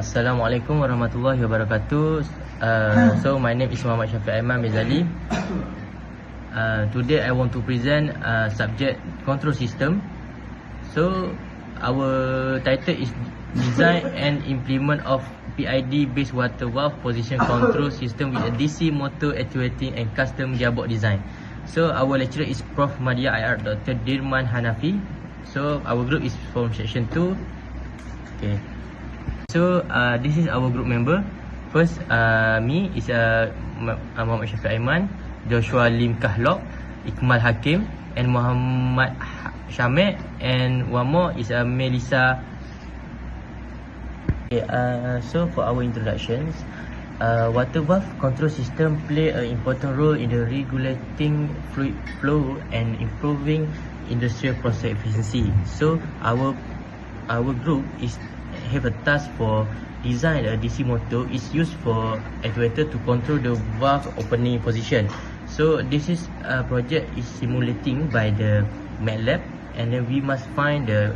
Assalamualaikum warahmatullahi wabarakatuh. So my name is Muhammad Syafiq Aiman Mizali. Today I want to present subject control system. So our title is design and implement of PID based water valve position control system with a DC motor actuating and custom gearbox design. So our lecturer is Prof Madia IR Dr. Dirman Hanafi. So our group is from section 2. Okay. So this is our group member. First, me is Muhammad Syafiq Aiman, Joshua Lim Kahlok, Ikmal Hakim, and Muhammad Syameh, and one more is Melissa. Okay, so for our introductions, water valve control system play an important role in the regulating fluid flow and improving industrial process efficiency. So our group is have a task for design a DC motor is used for actuator to control the valve opening position. So this is a project is simulating by the MATLAB, and then we must find the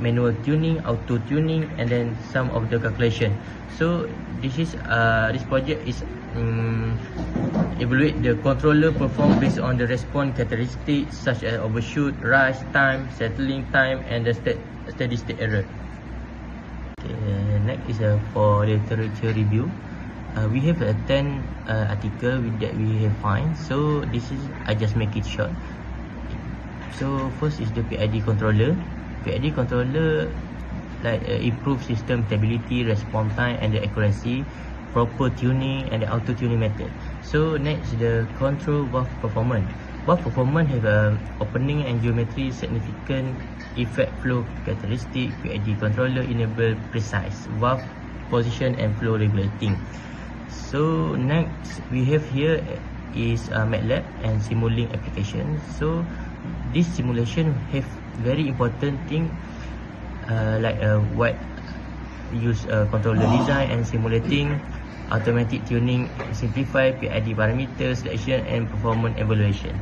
manual tuning, auto tuning, and then some of the calculation. So this project is evaluate the controller perform based on the response characteristics such as overshoot, rise time, settling time, and the steady state error. Okay, next is for literature review. We have 10 article that we have find. So this is I just make it short. So first is the PID controller. PID controller like improve system stability, response time, and the accuracy, proper tuning, and the auto tuning method. So next the control valve performance. Valve performance have opening and geometry significant effect flow characteristic. PID controller enable precise valve position and flow regulating. So next we have here is MATLAB and Simulink application. So this simulation have very important thing like what use controller design and simulating, automatic tuning, simplify PID parameter selection, and performance evaluation.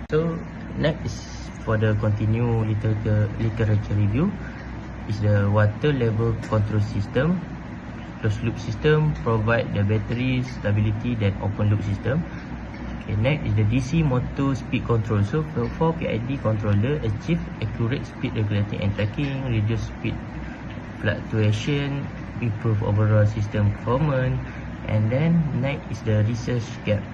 So next is for the continue literature review is the water level control system. Closed loop system provide the battery stability than open loop system. Okay, next is the DC motor speed control. So for PID controller achieve accurate speed regulating and tracking, reduce speed fluctuation, improve overall system performance. And then next is the research gap.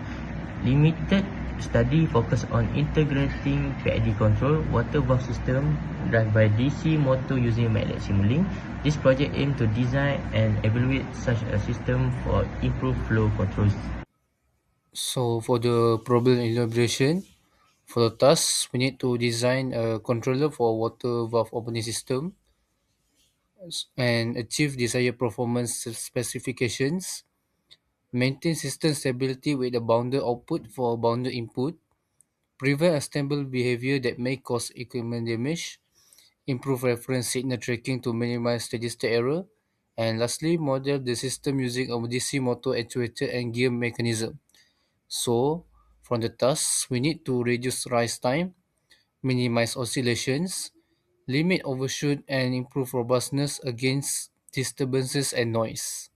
Limited study focus on integrating PID control water valve system driven by DC motor using MATLAB Simulink. This project aims to design and evaluate such a system for improved flow controls. So for the problem elaboration, for the task, we need to design a controller for water valve opening system and achieve desired performance specifications, maintain system stability with a bounded output for a bounded input, prevent unstable behavior that may cause equipment damage, improve reference signal tracking to minimize steady state error, and lastly, model the system using a DC motor actuator and gear mechanism. So, from the task, we need to reduce rise time, minimize oscillations, limit overshoot, and improve robustness against disturbances and noise.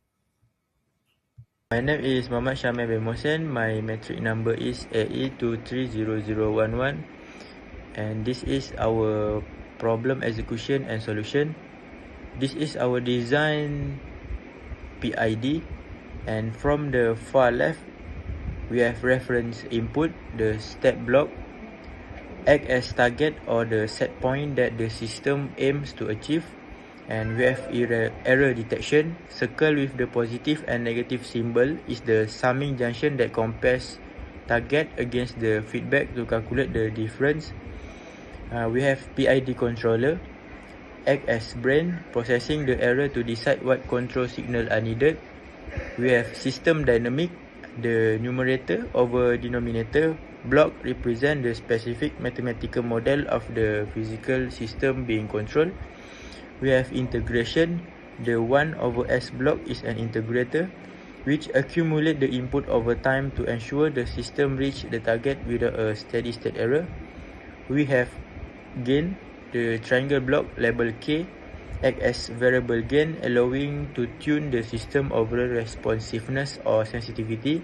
My name is Muhammad Syameh bin Mohsen. My metric number is AE230011, and this is our problem execution and solution. This is our design PID, and from the far left we have reference input, the step block, act as target or the set point that the system aims to achieve, and we have error detection. Circle with the positive and negative symbol is the summing junction that compares target against the feedback to calculate the difference. We have PID controller, act as brain, processing the error to decide what control signal are needed. We have system dynamic, the numerator over denominator block represent the specific mathematical model of the physical system being controlled. We have integration, the 1 over S block is an integrator which accumulate the input over time to ensure the system reach the target without a steady state error. We have gain, the triangle block label K act as variable gain, allowing to tune the system overall responsiveness or sensitivity.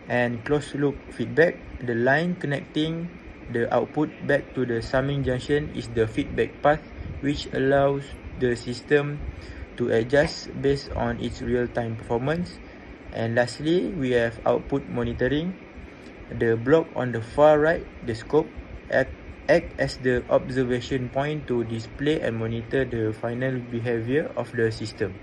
And closed loop feedback, the line connecting the output back to the summing junction is the feedback path, which allows the system to adjust based on its real-time performance. And lastly, we have output monitoring. The block on the far right, the scope, act as the observation point to display and monitor the final behavior of the system.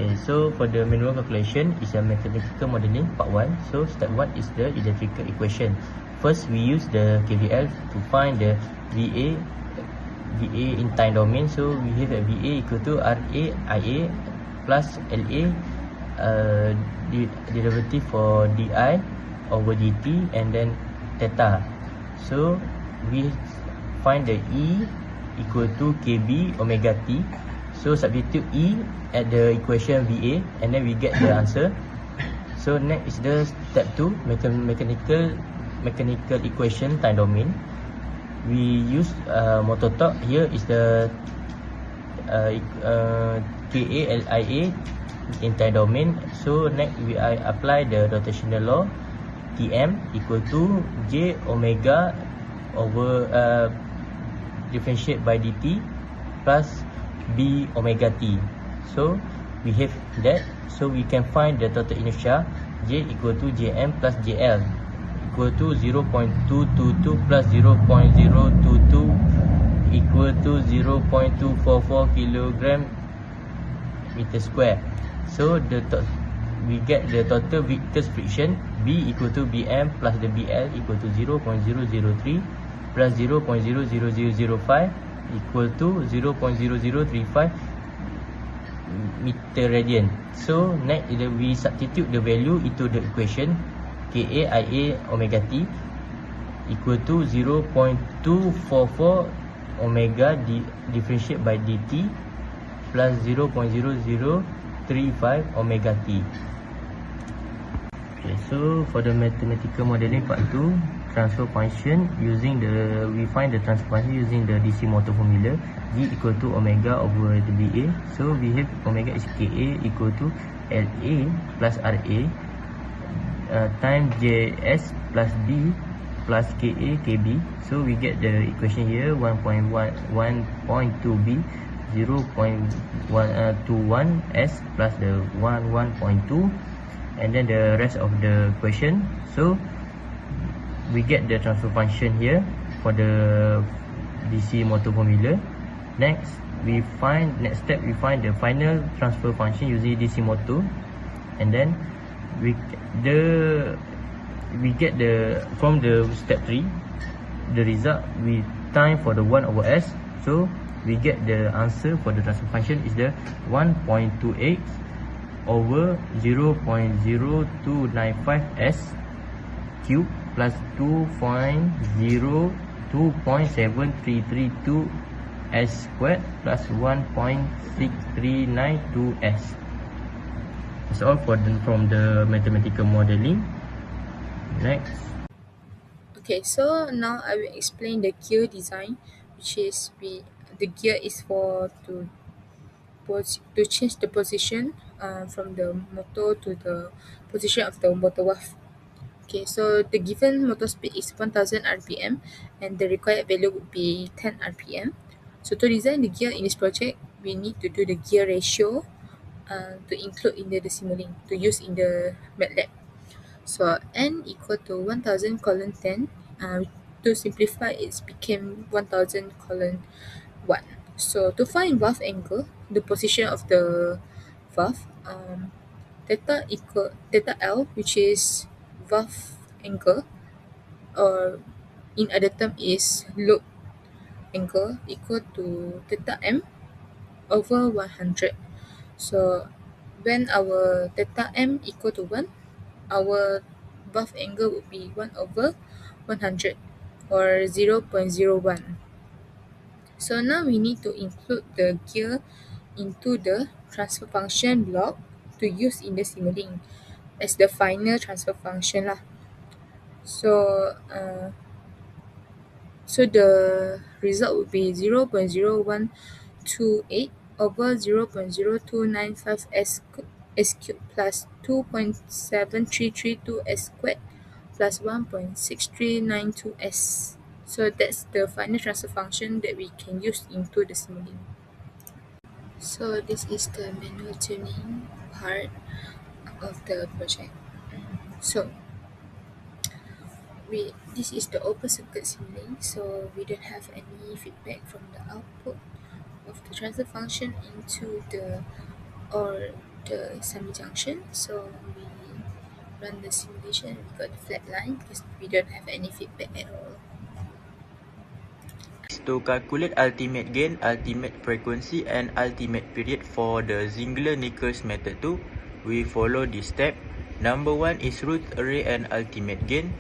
Okay, so for the manual calculation is a mathematical modeling part 1. So step 1 is the electrical equation. First, we use the KVL to find the VA in time domain. So we have a VA equal to RA IA plus LA derivative for DI over DT and then theta. So we find the E equal to KB omega T. So substitute E at the equation VA and then we get the answer. So next is the step 2, mechanical equation time domain. We use motor torque. Here is the KALIA in time domain. So next I apply the rotational law. Tm equal to J omega over differentiate by dt plus B omega T. So we have that. So we can find the total inertia J equal to Jm plus JL equal to 0.222 plus 0.022 equal to 0.244 kilogram meter square. So we get the total viscous friction B equal to Bm plus the Bl equal to 0.003 plus 0.00005 equal to 0.0035 meter radian. So next we substitute the value into the equation KAIA omega T equal to 0.244 omega differentiate by dt plus 0.0035 omega T. Okay, so for the mathematical modeling part 2, transfer function we find the transfer function using the DC motor formula G equal to omega over the BA. So we have omega is KA equal to LA plus RA times JS plus B plus KA KB. So we get the equation here 1.2B 0.21 S plus the 1.2 and then the rest of the equation. So we get the transfer function here for the DC motor formula. Next step we find the final transfer function using DC motor, and then we get the from the step 3 the result we time for the 1 over S. So we get the answer for the transfer function is the 1.28 over 0.0295 S cube plus 2.7332 S squared plus 1.6392 S. That's all from the mathematical modeling. Next. Okay, so now I will explain the gear design, which is the gear is to change the position from the motor to the position of the motor valve. Okay, so the given motor speed is 1000 rpm and the required value would be 10 rpm. So to design the gear in this project, we need to do the gear ratio to include in the simulating to use in the MATLAB. So n equal to 1000 colon 10. To simplify, it became 1000 colon 1. So to find valve angle, the position of the valve, theta L, which is valve angle, or in other term is load angle, equal to theta M over 100. So when our theta M equal to 1, our valve angle would be 1 over 100 or 0.01. So now we need to include the gear into the transfer function block to use in the simulating as the final transfer function lah. So so the result would be 0.01 0.028 over 0.0295 s cubed plus 2.7332 s squared plus 1.6392 s. So that's the final transfer function that we can use into the simulink. So this is the manual tuning part of the project. So this is the open circuit simulink, so we don't have any feedback from the output of the transfer function into the semi-junction. So we run the simulation and we got the flat line because we don't have any feedback at all. To calculate ultimate gain, ultimate frequency, and ultimate period for the Ziegler-Nichols method 2, we follow this step. Number 1 is root array and ultimate gain.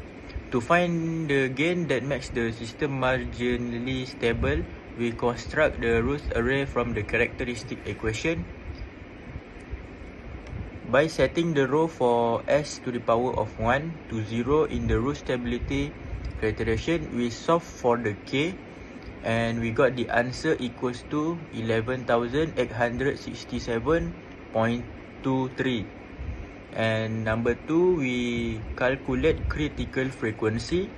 To find the gain that makes the system marginally stable, we construct the root array from the characteristic equation. By setting the row for s to the power of 1 to 0 in the root stability criterion, we solve for the k, and we got the answer equals to 11,867.23. And number 2, we calculate critical frequency.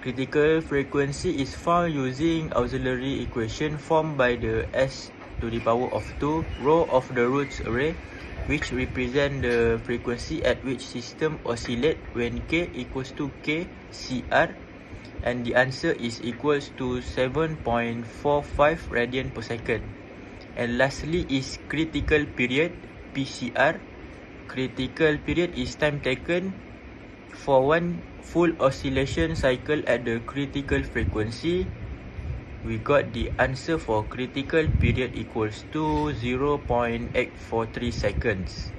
Critical frequency is found using auxiliary equation formed by the s to the power of 2 row of the roots array, which represent the frequency at which system oscillate when k equals to k CR, and the answer is equals to 7.45 radian per second. And lastly is critical period, PCR. Critical period is time taken for one full oscillation cycle at the critical frequency. We got the answer for critical period equals to 0.843 seconds.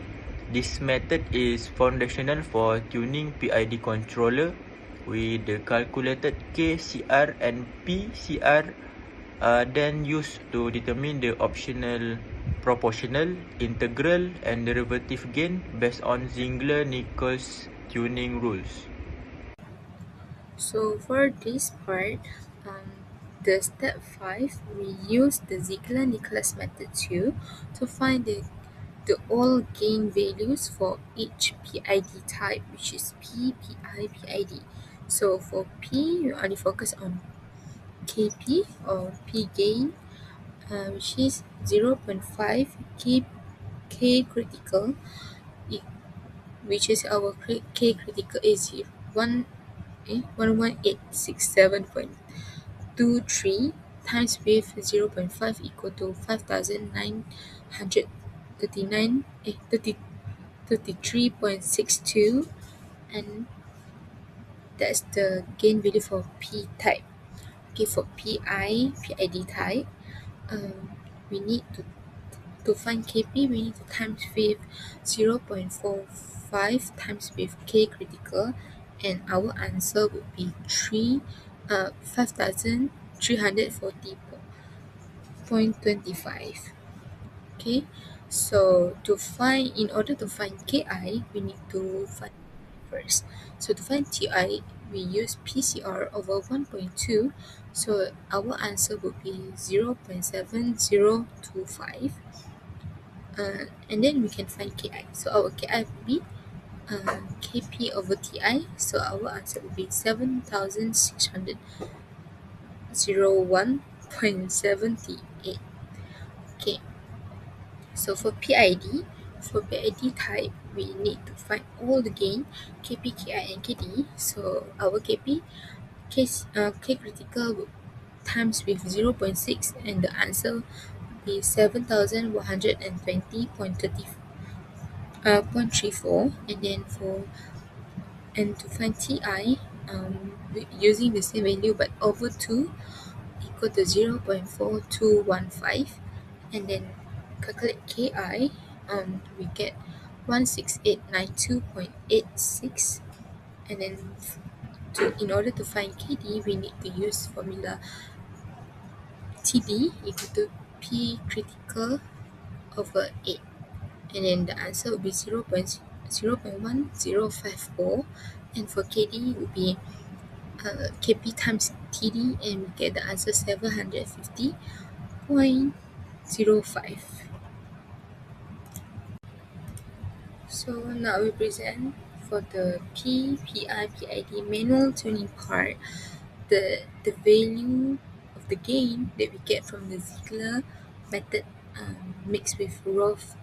This method is foundational for tuning PID controller, with the calculated KCR and PCR then used to determine the optional proportional, integral, and derivative gain based on Ziegler-Nichols tuning rules. So for this part, the step 5, we use the Ziegler-Nichols method 2 to find the all gain values for each PID type, which is P, PI, PID. So for P, we only focus on KP or P gain, which is 0.5 K critical, which is our K critical is 11867.23 times with 0.5 equal to 5,939 33.62, and that's the gain value for P type. Okay, for PID type, we need to find KP, we need to times with 0.45 times with K critical, and our answer would be 5,340.25. Okay, so in order to find KI, we need to find first. So to find TI, we use PCR over 1.2. So our answer would be 0.7025. And then we can find KI. So our KI would be KP over TI. So our answer would be 7,601.78. Okay. So for PID type, we need to find all the gain KP, KI, and KD. So our KP, K critical times with 0.6, and the answer would be 7,120.34. And then to find TI, using the same value but over 2 equal to 0.4215, and then calculate KI, we get 16892.86, and then in order to find KD, we need to use formula TD equal to P critical over 8, and then the answer would be 0.1054, and for KD would be KP times TD, and we get the answer 750.05. So now we present for the PI, PID manual tuning part, the value of the gain that we get from the Ziegler method mixed with Roth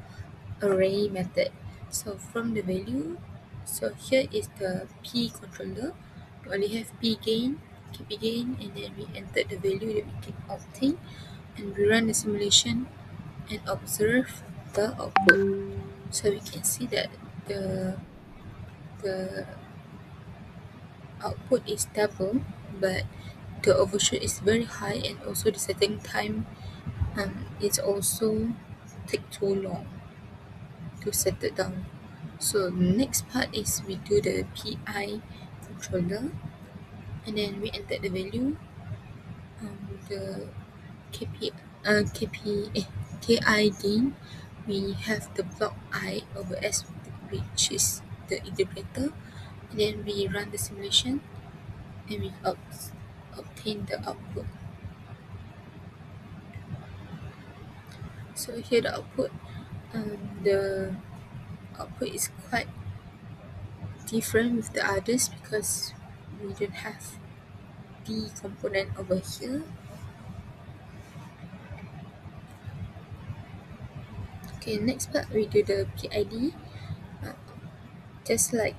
array method. So from the value, so here is the P controller. We only have P gain, KP gain, and then we enter the value that we can obtain, and we run the simulation and observe the output. So we can see that the the output is stable, but the overshoot is very high, and also the setting time is also take too long to set it down. So next part is we do the PI controller, and then we enter the value, the KP, KI gain. We have the block I over S, which is the integrator, and then we run the simulation, and we obtain the output. So here the output is quite different with the others because we don't have the component over here. Okay, next part we do the PID. Just like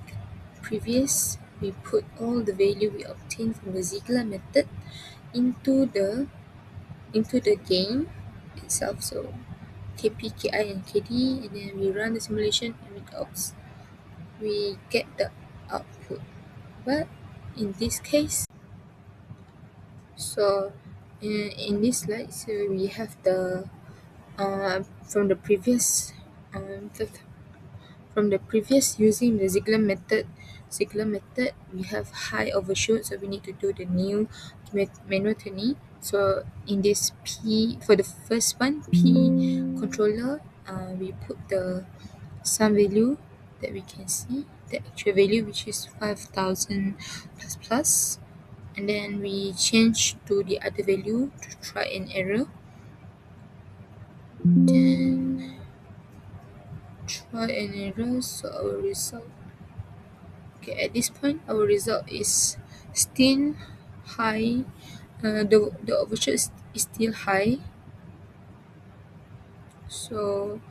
previous, we put all the value we obtained from the Ziegler method into the gain itself. So KP, KI, and KD, and then we run the simulation, and we get the output. But in this case, so in this slide, so we have the from the previous using the Ziegler method, we have high overshoot, so we need to do the new manual tuning. So in this for the first one, P controller, we put the some value that we can see, the actual value, which is 5,000 plus plus, and then we change to the other value to try and error. Then try and error, so our result, okay, at this point our result is still high. The overshoot is still high, so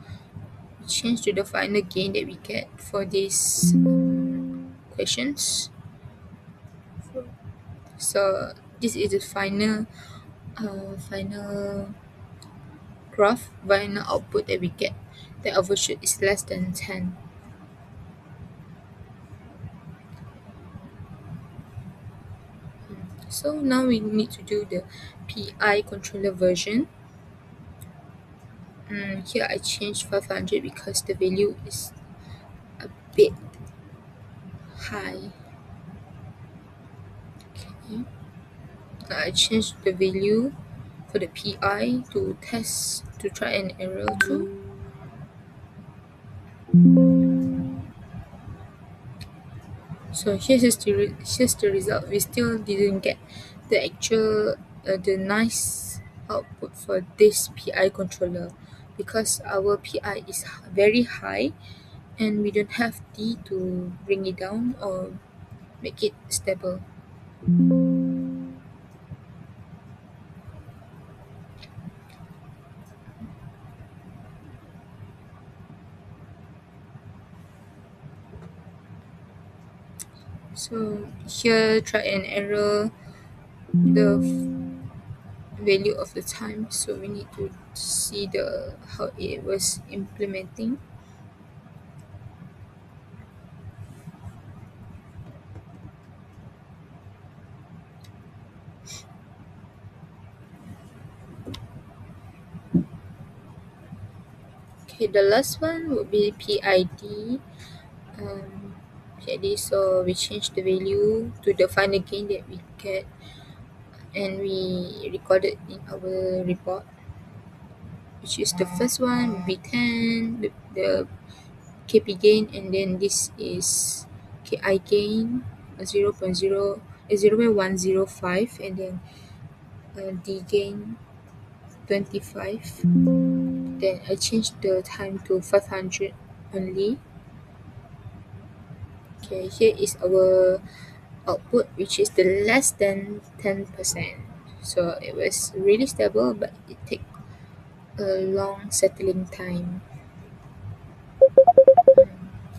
we change to the final gain that we get for these questions. So this is the final graph, final output that we get. The overshoot is less than 10. So now we need to do the PI controller version. Here I changed 500 because the value is a bit high. Okay. I changed the value for the PI to try and error too. So here's the result. We still didn't get the actual the nice output for this PI controller because our PI is very high, and we don't have D to bring it down or make it stable. So here try and error the value of the time, so we need to see how it was implementing. Okay, the last one would be PID. So we change the value to the final gain that we get, and we recorded in our report, which is the first one would be 10, the KP gain, and then this is KI gain 0.0, 0.105, and then D gain 25. Then I change the time to 500 only. Okay, here is our output, which is the less than 10%. So it was really stable, but it take a long settling time.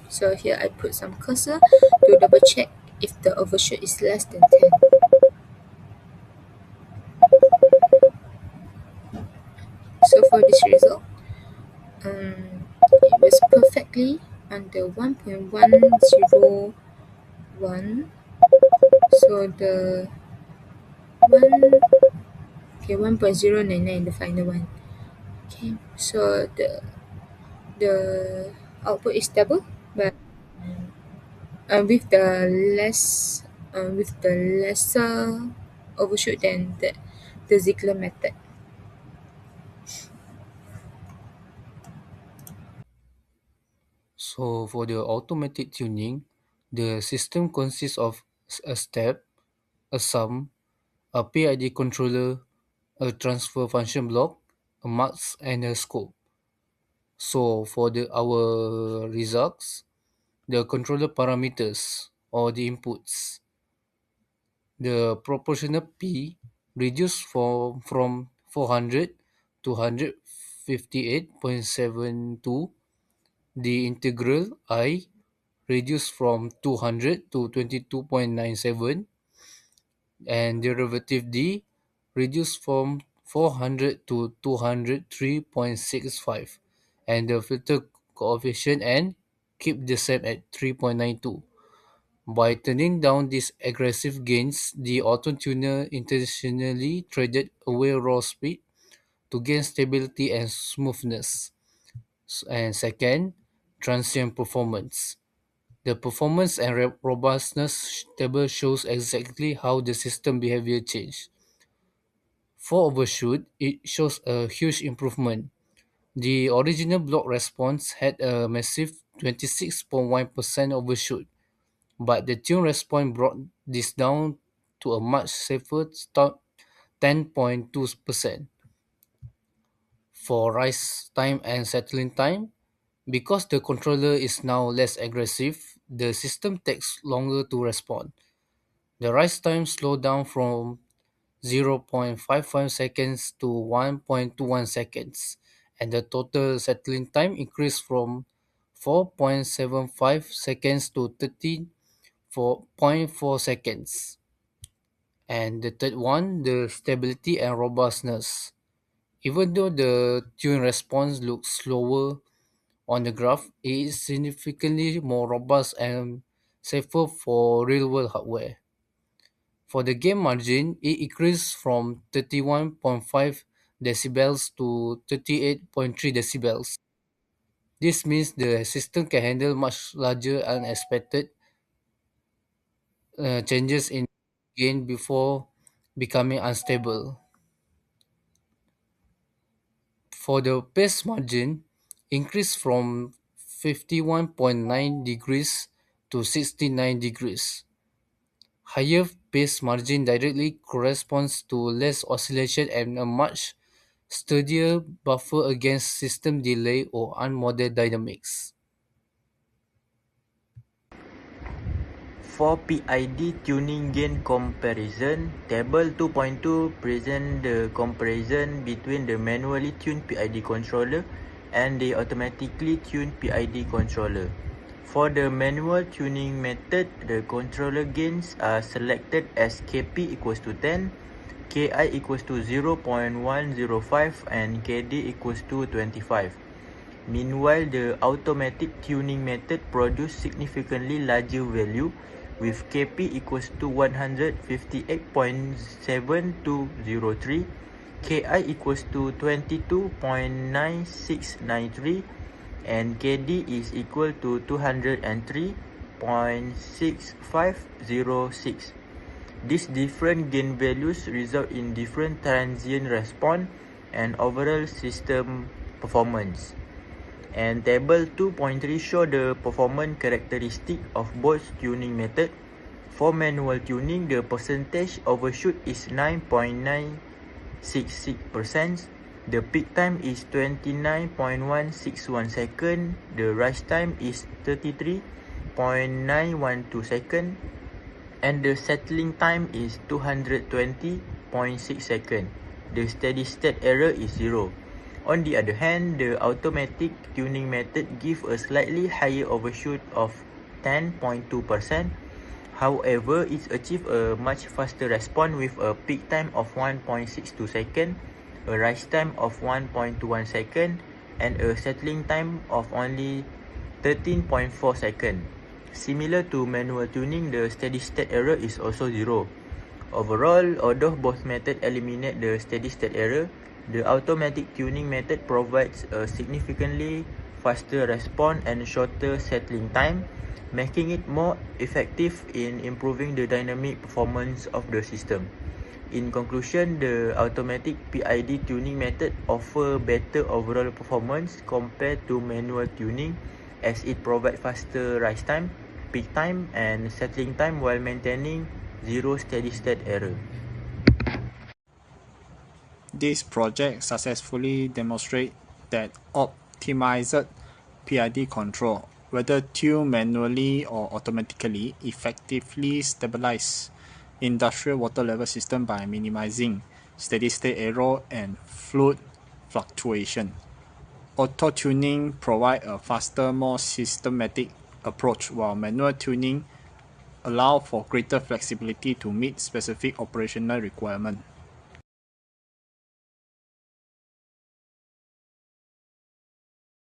So here I put some cursor to double check if the overshoot is less than 10. So for this result, it was perfectly under 1.101. So the one, okay, 1.099, the final one. Okay, so the output is stable, but with the lesser overshoot than the Ziegler method. So for the automatic tuning, the system consists of a step, a sum, a PID controller, a transfer function block, a mux, and a scope. So for our results, the controller parameters or the inputs, the proportional P reduced from 400 to 158.72, the integral I reduced from 200 to 22.97, and derivative D reduced from 400 to 203.65, and the filter coefficient N keep the same at 3.92. By turning down these aggressive gains, the auto-tuner intentionally traded away raw speed to gain stability and smoothness. And second, transient performance. The performance and robustness table shows exactly how the system behavior changed. For overshoot, it shows a huge improvement. The original block response had a massive 26.1% overshoot, but the tune response brought this down to a much safer 10.2%. For rise time and settling time, because the controller is now less aggressive, the system takes longer to respond. The rise time slowed down from 0.55 seconds to 1.21 seconds, and the total settling time increased from 4.75 seconds to 13.4 seconds. And the third one, the stability and robustness. Even though the tune response looks slower on the graph, it is significantly more robust and safer for real-world hardware. For the gain margin, it increased from 31.5 decibels to 38.3 decibels. This means the system can handle much larger unexpected changes in gain before becoming unstable. For the pace margin, increased from 51.9 degrees to 69 degrees. Higher pace margin directly corresponds to less oscillation and a much sturdier buffer against system delay or unmodeled dynamics. For PID tuning gain comparison, Table 2.2 presents the comparison between the manually tuned PID controller and the automatically tuned PID controller. For the manual tuning method, the controller gains are selected as Kp equals to 10, Ki equals to 0.105 and Kd equals to 25. Meanwhile, the automatic tuning method produced significantly larger value with Kp equals to 158.7203, Ki equals to 22.9693, and Kd is equal to 203.6506. These different gain values result in different transient response and overall system performance. And table 2.3 show the performance characteristic of both tuning method. For manual tuning, the percentage overshoot is 9.966%. The peak time is 29.161 seconds. The rush time is 33.912 seconds. And the settling time is 220.6 seconds. The steady state error is 0. On the other hand, the automatic tuning method gives a slightly higher overshoot of 10.2%. However, it achieves a much faster response with a peak time of 1.62 seconds, a rise time of 1.21 seconds, and a settling time of only 13.4 seconds. Similar to manual tuning, the steady state error is also 0. Overall, although both methods eliminate the steady state error, the automatic tuning method provides a significantly faster response and shorter settling time, making it more effective in improving the dynamic performance of the system. In conclusion, the automatic PID tuning method offers better overall performance compared to manual tuning, as it provides faster rise time, peak time, and settling time while maintaining zero steady state error. This project successfully demonstrates that optimized PID control, whether tuned manually or automatically, effectively stabilizes industrial water level system by minimizing steady-state error and fluid fluctuation. Auto-tuning provides a faster, more systematic approach, while manual tuning allows for greater flexibility to meet specific operational requirements.